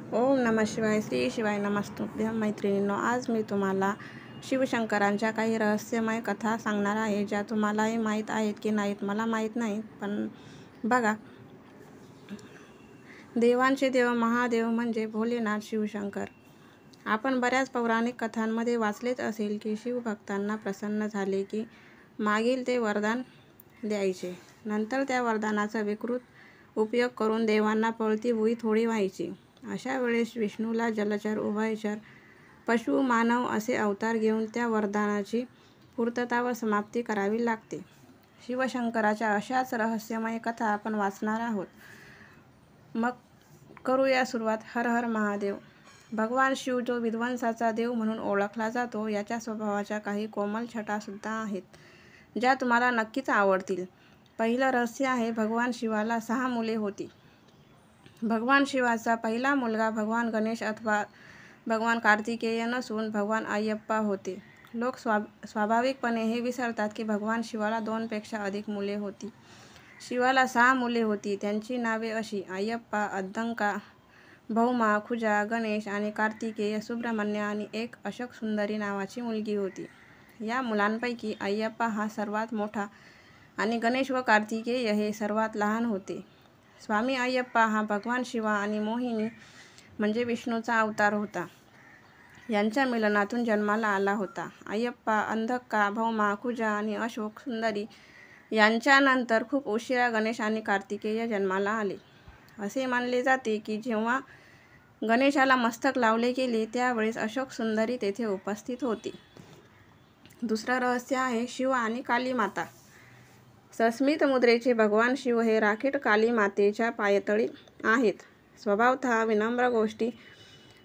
ओम नमः शिवाय. श्री शिवाय नमस्तुभ्यं. मैत्रिणींनो, आज मी तुम्हाला शिवशंकरांच्या काही रहस्यमय कथा सांगणार आहे, ज्या तुम्हालाही माहीत आहेत की नाहीत मला माहीत नाही. पण बघा, देवांचे देव महादेव म्हणजे भोलेनाथ शिवशंकर. आपण बऱ्याच पौराणिक कथांमध्ये वाचलेच असेल की शिवभक्तांना प्रसन्न झाले की मागील ते वरदान द्यायचे. नंतर त्या वरदानाचा विकृत उपयोग करून देवांना पळती भुई थोडी व्हायची. अशा वेळेस विष्णूला जलचर, उभयचर, पशु, मानव असे अवतार घेऊन त्या वरदानाची पूर्तता व समाप्ती करावी लागते. शिवशंकराच्या अशाच रहस्यमय कथा आपण वाचणार आहोत. मग करूया सुरुवात. हर हर महादेव. भगवान शिव जो विध्वंसाचा देव म्हणून ओळखला जातो, याच्या स्वभावाच्या काही कोमल छटासुद्धा आहेत, ज्या तुम्हाला नक्कीच आवडतील. पहिलं रहस्य आहे, भगवान शिवाला 6 मुले होती. भगवान शिवाचा पहिला मुलगा भगवान गणेश अथवा भगवान कार्तिकेय नसून भगवान अय्यप्पा होते. लोक स्वाभाविकपणे हे विसरतात की भगवान शिवाला 2 पेक्षा अधिक मुले होती. शिवाला 6 मुले होती. त्यांची नावे अशी: अय्यप्पा, अद्दंका, भौमा, खुजा, गणेश आणि कार्तिकेय, सुब्रह्मण्य आणि एक अशोक सुंदरी नावाची मुलगी होती. या मुलांपैकी अय्यप्पा हा सर्वात मोठा आणि गणेश व कार्तिकेय हे सर्वात लहान होते. स्वामी अय्यप्पा हा भगवान शिवा आणि मोहिनी म्हणजे विष्णूचा अवतार होता. यांच्या मिलनातून जन्माला आला होता. अय्यप्पा, अंधक्का, भौमा, खुजा आणि अशोक सुंदरी यांच्यानंतर खूप उशिरा गणेश आणि कार्तिकेय जन्माला आले. असे मानले जाते की जेव्हा गणेशाला मस्तक लावले गेले त्यावेळेस अशोक सुंदरी तेथे उपस्थित होती. दुसरं रहस्य आहे, शिव आणि काली माता. सस्मित मुद्रेचे भगवान शिव हे राखीड काली मातेच्या पायतळी आहेत. स्वभावतः विनम्र गोष्टी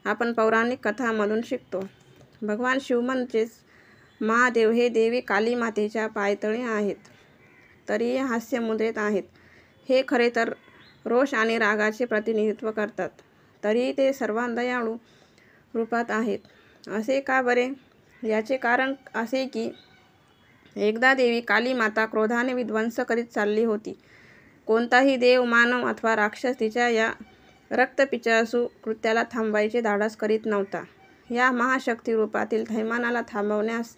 आपण पौराणिक कथांमधून शिकतो. भगवान शिव म्हणजेच महादेव हे देवी काली मातेच्या पायतळी आहेत, तरीही हास्य मुद्रेत आहेत. हे खरे तर रोष आणि रागाचे प्रतिनिधित्व करतात, तरीही ते सर्वात दयाळू रूपात आहेत. असे का बरे? याचे कारण असे की एकदा देवी काली माता क्रोधाने विध्वंस करीत चालली होती. कोणताही देव, मानव अथवा राक्षस तिच्या या रक्तपिपासू कृत्याला थांबवायचे धाडस करीत नव्हता. या महाशक्ती रूपातील थैमानाला थांबवण्यास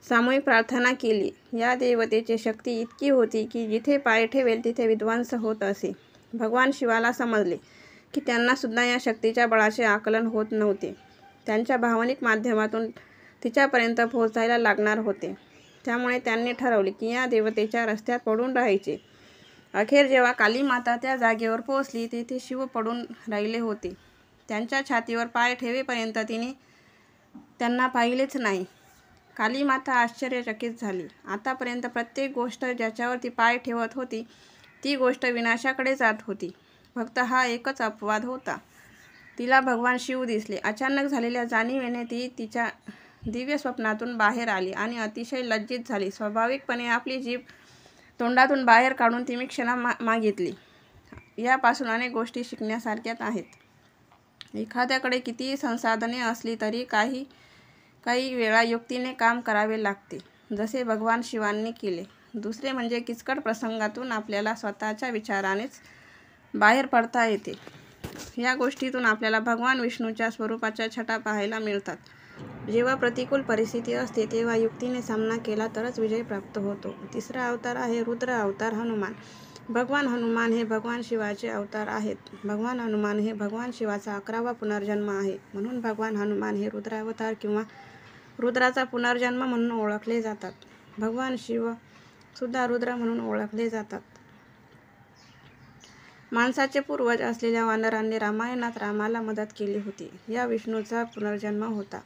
सामूहिक प्रार्थना केली. या देवतेची शक्ती इतकी होती की जिथे पाय ठेवेल तिथे विध्वंस होत असे. भगवान शिवाला समजले की त्यांना सुद्धा या शक्तीच्या बळाचे आकलन होत नव्हते. त्यांच्या भावनिक माध्यमातून तिच्यापर्यंत पोहोचायला लागणार होते. त्यामुळे त्यांनी ठरवले की या देवतेच्या रस्त्यात पडून राहायचे. अखेर जेव्हा काली माता त्या जागेवर पोहोचली तेथे शिव पडून राहिले होते. त्यांच्या छातीवर पाय ठेवेपर्यंत तिने त्यांना पाहिलेच नाही. काली माता आश्चर्यचकित झाली. आतापर्यंत प्रत्येक गोष्ट ज्याच्यावर ती पाय ठेवत होती ती गोष्ट विनाशाकडे जात होती. फक्त हा एकच अपवाद होता. तिला भगवान शिव दिसले. अचानक झालेल्या जाणीवेने ती तिच्या दिव्य स्वप्नातून बाहेर आली आणि अतिशय लज्जित झाली. स्वाभाविकपणे आपली जीभ तोंडातून बाहेर काढून तिने क्षमा मागितली. यापासून अनेक गोष्टी शिकण्यासारख्या आहेत. एखाद्याकडे कितीही संसाधने असली तरी काही वेळा युक्तीने काम करावे लागते, जसे भगवान शिवांनी केले. दुसरे म्हणजे किचकट प्रसंगातून आपल्याला स्वतःच्या विचारानेच बाहेर पडता येते. या गोष्टीतून आपल्याला भगवान विष्णूच्या स्वरूपाच्या छटा पाहायला मिळतात. जेव्हा प्रतिकूल परिस्थिती असते तेव्हा युक्तीने सामना केला तरच विजय प्राप्त होतो. तिसरा अवतार आहे रुद्र अवतार, हनुमान. भगवान हनुमान हे भगवान शिवाचे अवतार आहेत. भगवान हनुमान हे भगवान शिवाचा 11वा पुनर्जन्म आहे. म्हणून भगवान हनुमान हे रुद्रावतार किंवा रुद्राचा पुनर्जन्म म्हणून ओळखले जातात. भगवान शिव सुद्धा रुद्र म्हणून ओळखले जातात. माणसाचे पूर्वज असलेल्या वानरांनी रामायणात रामाला मदत केली होती. या विष्णूचा पुनर्जन्म होता.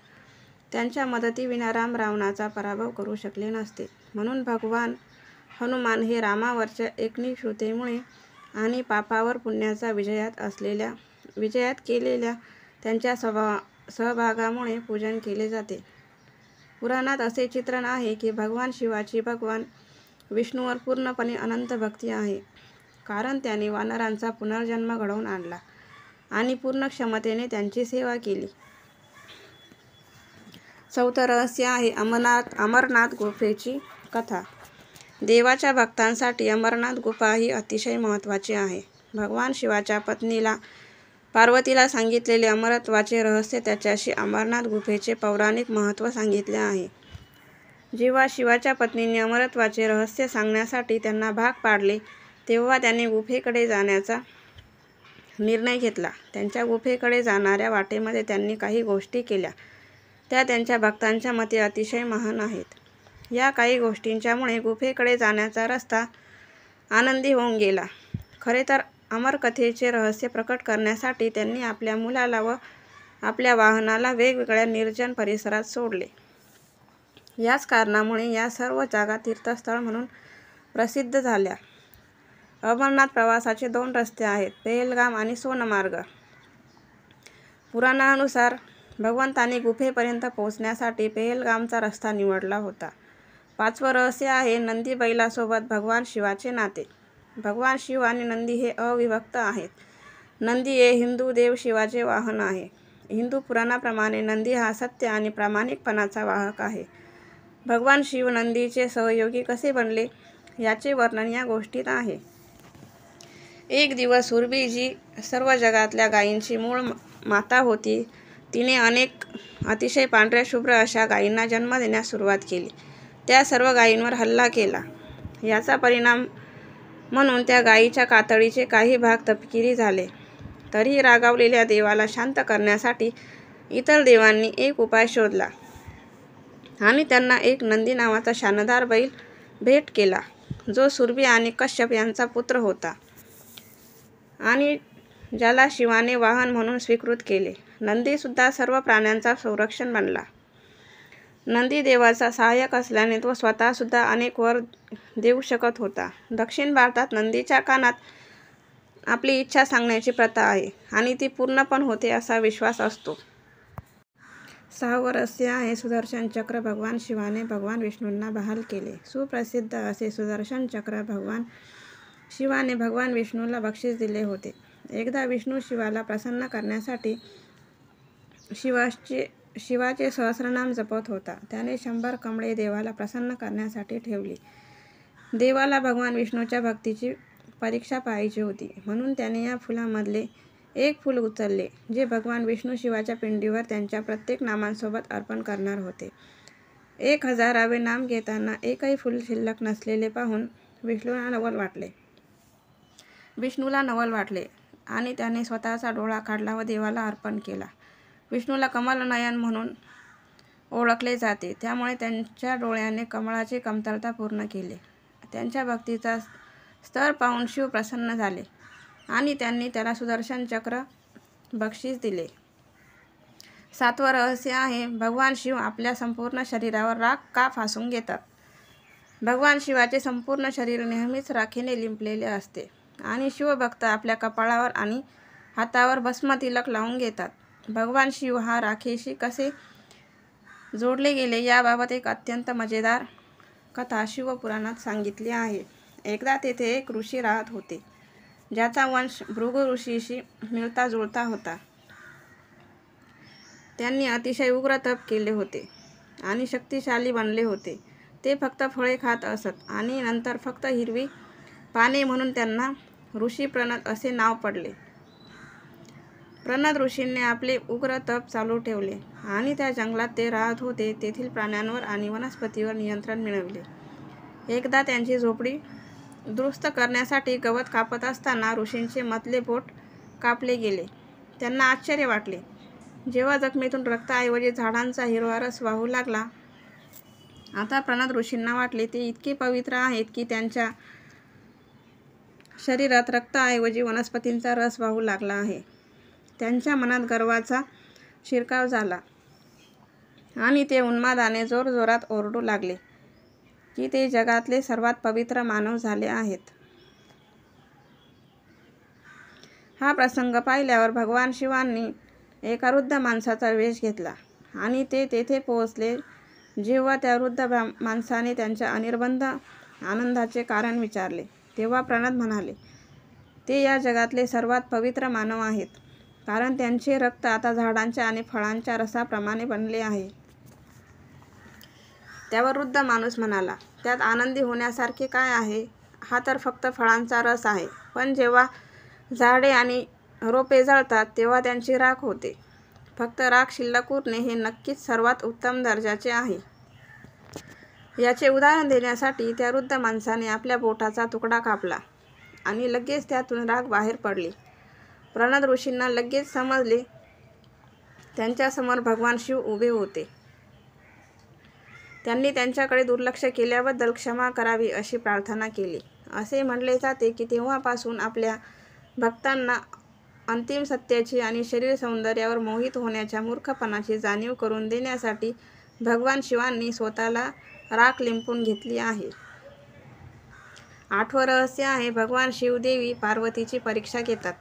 त्यांच्या मदतीविना राम रावणाचा पराभव करू शकले नसते. म्हणून भगवान हनुमान हे रामावरच्या एकनिष्ठुतेमुळे आणि पापावर पुण्याचा विजयात केलेल्या त्यांच्या सहभागामुळे पूजन केले जाते. पुराणात असे चित्रण आहे की भगवान शिवाची भगवान विष्णूवर पूर्णपणे अनंत भक्ती आहे, कारण त्यांनी वानरांचा पुनर्जन्म घडवून आणला आणि पूर्ण क्षमतेने त्यांची सेवा केली. चौथं रहस्य आहे, अमरनाथ गुफेची कथा. देवाच्या भक्तांसाठी अमरनाथ गुफा ही अतिशय महत्त्वाची आहे. भगवान शिवाच्या पत्नीला पार्वतीला सांगितलेले अमरत्वाचे रहस्य त्याच्याशी अमरनाथ गुफेचे पौराणिक महत्त्व सांगितले आहे. जेव्हा शिवाच्या पत्नीने अमरत्वाचे रहस्य सांगण्यासाठी त्यांना भाग पाडले तेव्हा त्यांनी गुफेकडे जाण्याचा निर्णय घेतला. त्यांच्या गुफेकडे जाणाऱ्या वाटेमध्ये त्यांनी काही गोष्टी केल्या त्या त्यांच्या भक्तांच्या मते अतिशय महान आहेत. या काही गोष्टींच्यामुळे गुफेकडे जाण्याचा रस्ता आनंदी होऊन गेला. खरे तर अमरकथेचे रहस्य प्रकट करण्यासाठी त्यांनी आपल्या मुलाला व आपल्या वाहनाला वेगवेगळ्या निर्जन परिसरात सोडले. याच कारणामुळे या सर्व जागा तीर्थस्थळ म्हणून प्रसिद्ध झाल्या. अमरनाथ प्रवासाचे 2 रस्ते आहेत, पहेलगाम आणि सोनमार्ग. पुराणानुसार भगवंतांनी गुफेपर्यंत पोहोचण्यासाठी पहेलगामचा रस्ता निवडला होता. 5वं रहस्य आहे नंदी बैलासोबत भगवान शिवाचे नाते. भगवान शिव आणि नंदी हे अविभक्त आहेत. नंदी हे हिंदू देव शिवाचे वाहन आहे. हिंदू पुराणाप्रमाणे नंदी हा सत्य आणि प्रामाणिकपणाचा वाहक आहे. भगवान शिव नंदीचे सहयोगी कसे बनले याचे वर्णन या गोष्टीत आहे. एक दिवस सुरभी जी सर्व जगातल्या गायींची मूळ माता होती, तिने अनेक अतिशय पांढऱ्या शुभ्र अशा गायींना जन्म देण्यास सुरुवात केली. त्या सर्व गायींवर हल्ला केला. याचा परिणाम म्हणून त्या गायीच्या कातडीचे काही भाग तपकिरी झाले. तरीही रागावलेल्या देवाला शांत करण्यासाठी इतर देवांनी एक उपाय शोधला आणि त्यांना एक नंदी नावाचा शानदार बैल भेट केला, जो सुरभी आणि कश्यप यांचा पुत्र होता आणि ज्याला शिवाने वाहन म्हणून स्वीकृत केले. नंदीसुद्धा सर्व प्राण्यांचा संरक्षण बनला. नंदी देवाचा सहाय्यक असल्याने तो स्वतःसुद्धा अनेक वर देऊ शकत होता. दक्षिण भारतात नंदीच्या कानात आपली इच्छा सांगण्याची प्रथा आहे आणि ती पूर्ण पण होते असा विश्वास असतो. 6वं रहस्य आहे सुदर्शन चक्र. भगवान शिवाने भगवान विष्णूंना बहाल केले. सुप्रसिद्ध असे सुदर्शन चक्र भगवान शिवाने भगवान विष्णूला बक्षीस दिले होते. एकदा विष्णू शिवाला प्रसन्न करण्यासाठी शिवाचे सहस्रनाम जपत होता. त्याने 100 कमळे देवाला प्रसन्न करण्यासाठी ठेवली. देवाला भगवान विष्णूच्या भक्तीची परीक्षा पाहायची होती, म्हणून त्याने या फुलांमधले एक फूल उचलले, जे भगवान विष्णू शिवाच्या पिंडीवर त्यांच्या प्रत्येक नामांसोबत अर्पण करणार होते. 1000वे नाम घेताना एकही फूल शिल्लक नसलेले पाहून विष्णूला नवल वाटले आणि त्याने स्वतःचा डोळा काढला व देवाला अर्पण केला. विष्णूला कमलनयन म्हणून ओळखले जाते, त्यामुळे त्यांच्या डोळ्याने कमळाची कमतरता पूर्ण केली. त्यांच्या भक्तीचा स्तर पाहून शिव प्रसन्न झाले आणि त्यांनी त्याला सुदर्शन चक्र बक्षीस दिले. 7वं रहस्य आहे भगवान शिव आपल्या संपूर्ण शरीरावर राख का फासून घेतात. भगवान शिवाचे संपूर्ण शरीर नेहमीच राखेने लिंपलेले असते आणि शिवभक्त आपल्या कपाळावर आणि हातावर भस्म तिलक लावून घेतात. भगवान शिव हा राखेशी कसे जोडले गेले याबाबत एक अत्यंत मजेदार कथा शिवपुराणात सांगितली आहे. एकदा तेथे एक ऋषी राहत होते, ज्याचा वंश भृगु ऋषीशी मिळता जुळता होता. त्यांनी अतिशय उग्र तप केले होते आणि शक्तिशाली बनले होते. ते फक्त फळे खात असत आणि नंतर फक्त हिरवी पाने म्हणून त्यांना ऋषी प्रणत असे नाव पडले. प्रणत ऋषींनी आपले उग्र तप चालू ठेवले आणि त्या जंगलात ते राहत होते तेथील प्राण्यांवर आणि वनस्पतीवर नियंत्रण मिळवले. एकदा त्यांची झोपडी दुरुस्त करण्यासाठी गवत कापत असताना ऋषींचे मधले बोट कापले गेले. त्यांना आश्चर्य वाटले. जेव्हा जखमेतून रक्ताऐवजी झाडांचा हिरवा रस वाहू लागला. आता प्रणत ऋषींना वाटले ते इतके पवित्र आहेत की त्यांच्या शरीरात रक्ताऐवजी वनस्पतींचा रस वाहू लागला आहे. त्यांच्या मनात गर्वाचा शिरकाव झाला आणि ते उन्मादाने जोरजोरात ओरडू लागले की ते जगातले सर्वात पवित्र मानव झाले आहेत. हा प्रसंग पाहिल्यावर भगवान शिवांनी एका वृद्ध माणसाचा वेश घेतला आणि ते तेथे पोहोचले. जेव्हा त्या वृद्ध माणसाने त्यांच्या अनिर्बंध आनंदाचे कारण विचारले, तेव्हा प्रणत म्हणाले, ते या जगातले सर्वात पवित्र मानव आहेत, कारण त्यांचे रक्त आता झाडांच्या आणि फळांच्या रसाप्रमाणे बनले आहे. त्यावर वृद्ध माणूस म्हणाला, त्यात आनंदी होण्यासारखे काय आहे? हा तर फक्त फळांचा रस आहे. पण जेव्हा झाडे आणि रोपे जळतात तेव्हा त्यांची राख होते. फक्त राख शिल्लक उरणे हे नक्कीच सर्वात उत्तम दर्जाचे आहे. याचे उदाहरण देण्यासाठी त्या वृद्ध माणसाने आपल्या बोटाचा तुकडा कापला आणि लगेच त्यातून राख बाहेर पडली. प्रणद ऋषींना लगेच समजले त्यांच्यासमोर भगवान शिव उभे होते. त्यांनी त्यांच्याकडे दुर्लक्ष केल्याबद्दल क्षमा करावी अशी प्रार्थना केली. असे म्हटले जाते की तेव्हापासून आपल्या भक्तांना अंतिम सत्याची आणि शरीर सौंदर्यावर मोहित होण्याच्या मूर्खपणाची जाणीव करून देण्यासाठी भगवान शिवांनी स्वतःला राख लिंपून घेतली आहे. 8वं रहस्य आहे भगवान शिव देवी पार्वतीची परीक्षा घेतात.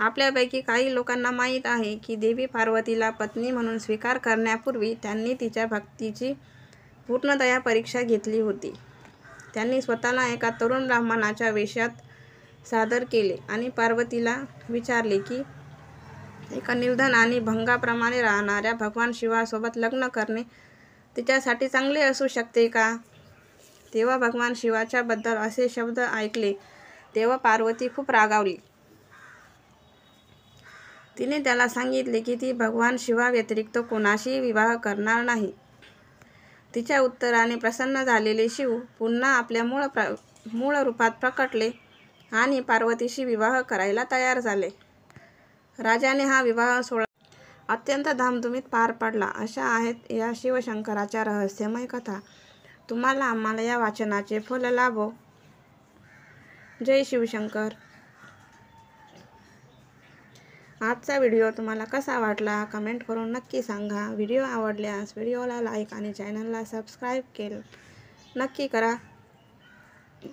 आपल्यापैकी काही लोकांना माहीत आहे की देवी पार्वतीला पत्नी म्हणून स्वीकार करण्यापूर्वी त्यांनी तिच्या भक्तीची पूर्णतया परीक्षा घेतली होती. त्यांनी स्वतःला एका तरुण ब्राह्मणाच्या वेशात सादर केले आणि पार्वतीला विचारले की एका निर्धन आणि भंगाप्रमाणे राहणाऱ्या भगवान शिवासोबत लग्न करणे तिच्यासाठी चांगले असू शकते का? तेव्हा भगवान शिवाच्या बद्दल असे शब्द ऐकले तेव्हा पार्वती खूप रागावली. तिने त्याला सांगितले की ती भगवान शिवाव्यतिरिक्त कोणाशीही विवाह करणार नाही. तिच्या उत्तराने प्रसन्न झालेले शिव पुन्हा आपल्या मूळ रूपात प्रकटले आणि पार्वतीशी विवाह करायला तयार झाले. राजाने हा विवाह सोहळा अत्यंत धामधुमीत पार पाडला. अशा आहेत या शिवशंकराच्या रहस्यमय कथा. तुम्हाला आम्हाला या वाचनाचे फल लाभो. जय शिवशंकर. आजचा व्हिडिओ तुम्हाला कसा वाटला कमेंट करून नक्की सांगा. व्हिडिओ आवडल्यास व्हिडिओला लाईक आणि चॅनलला सबस्क्राईब नक्की करा.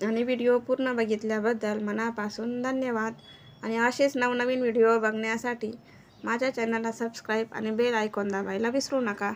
आणि व्हिडिओ पूर्ण बघितल्याबद्दल मनापासून धन्यवाद. आणि असेच नवनवीन व्हिडिओ बघण्यासाठी माझ्या चॅनलला सबस्क्राईब आणि बेल आयकॉन दाबायला विसरू नका.